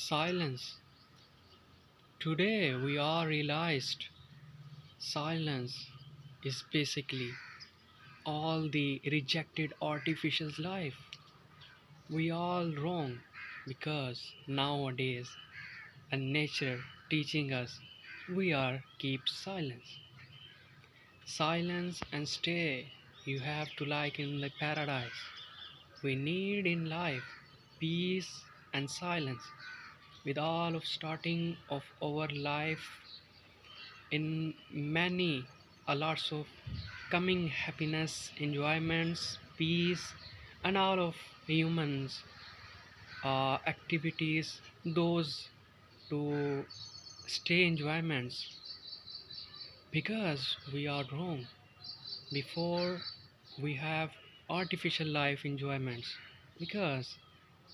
Silence. Today we are realized silence is basically all the rejected artificial life. We all wrong because nowadays a nature teaching us we are keep silence. Silence and stay. You have to like in the paradise. We need in life peace and silence with all of starting of our life in many a lots of coming happiness enjoyments peace and all of humans activities those to stay enjoyments because we are wrong before we have artificial life enjoyments because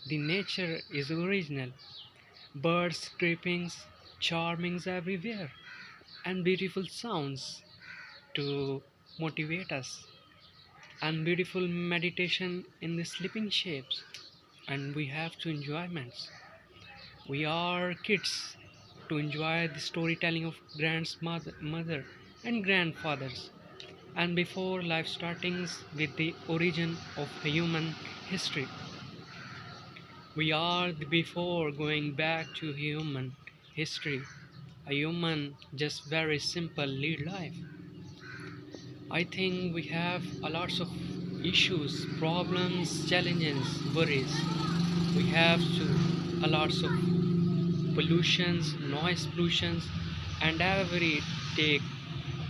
the nature is original birds creepings charmings everywhere and beautiful sounds to motivate us and beautiful meditation in the sleeping shapes and we have to enjoyments we are kids to enjoy the storytelling of grandmother mother and grandfathers and before life startings with the origin of human history we are the before going back to human history a human just very simple lead life. I think we have a lots of issues, problems, challenges, worries. We have to a lots of pollutions, noise pollutions, and every take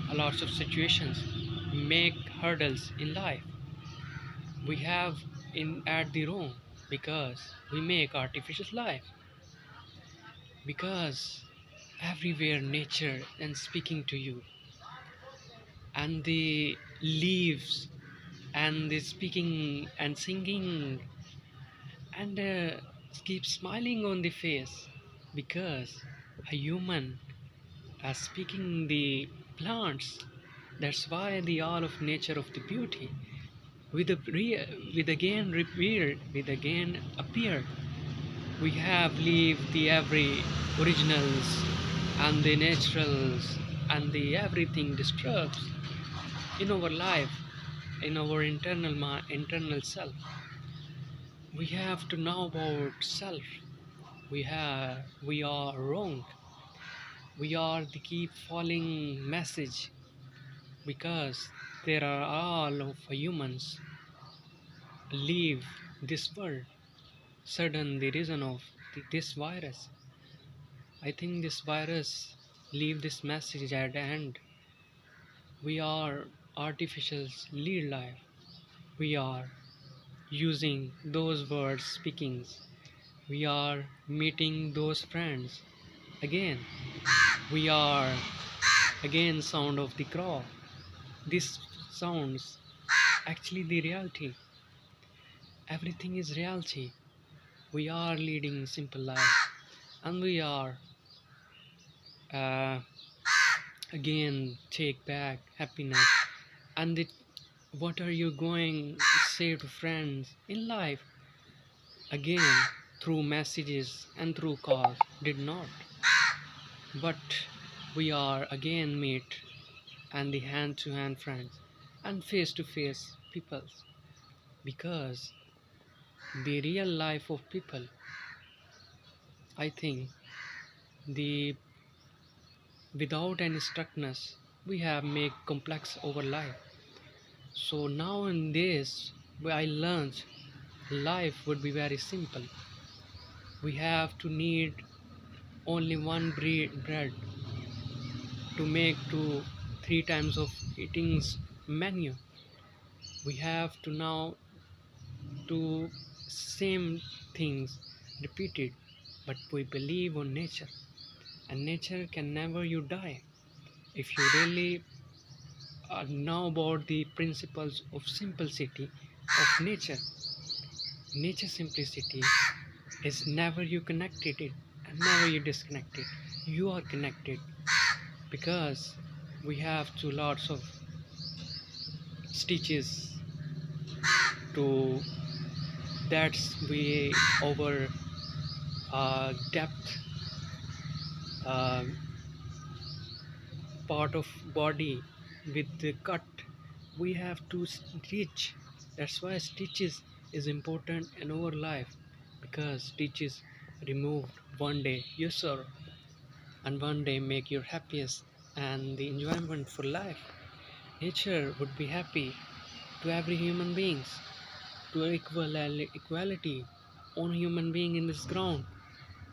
a lots of situations make hurdles in life. We have in at the wrong because we make artificial life because everywhere nature and speaking to you and the leaves and the speaking and singing and keep smiling on the face because a human are speaking the plants that's why the all of nature of the beauty with with again revealed with again appeared we have leave the every originals and the naturals and the everything disturbs in our life in our internal self we have to know about self we are wrong we are the keep falling message because there are all of humans leave this world sudden the reason of this virus I think this virus leave this message at the end we are artificials lead life we are using those words speakings we are meeting those friends again we are again sound of the crow this sounds actually the reality everything is reality we are leading simple life and we are uh, again take back happiness and what are you going say to friends in life again through messages and through calls did not but we are again meet and the hand to hand friends and face to face peoples because the real life of people I think the without any structness we have make complex over life so now in this where I learned life would be very simple we have to need only one bread to make two three times of eatings menu we have to now do same things repeated but we believe on nature and nature can never you die if you really know about the principles of simplicity of nature simplicity is never you connected it and never you disconnected you are connected because we have two lots of stitches to that's we over depth uh, part of body with the cut we have to stitch. That's why stitches is important in our life, because stitches removed one day you sorrow and one day make your happiest and the enjoyment for life. Nature would be happy to every human beings, to equality on human being in this ground,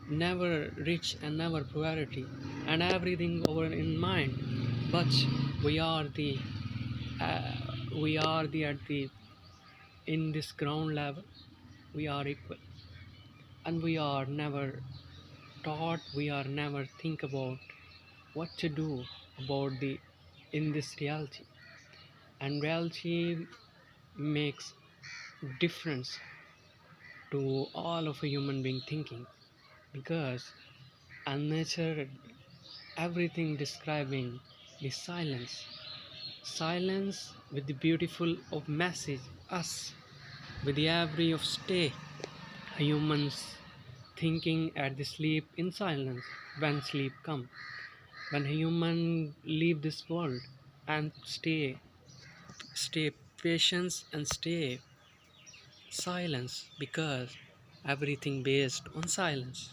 never rich and never poverty, and everything over in mind. But we are the uh, we are the at the in this ground level we are equal, and we are never taught, we are never think about what to do about the in this reality. And reality makes difference to all of a human being thinking, because and nature everything describing the silence with the beautiful of message us with the every of stay humans thinking at the sleep in silence when sleep come, when human leave this world and stay patience and stay silence, because everything based on silence.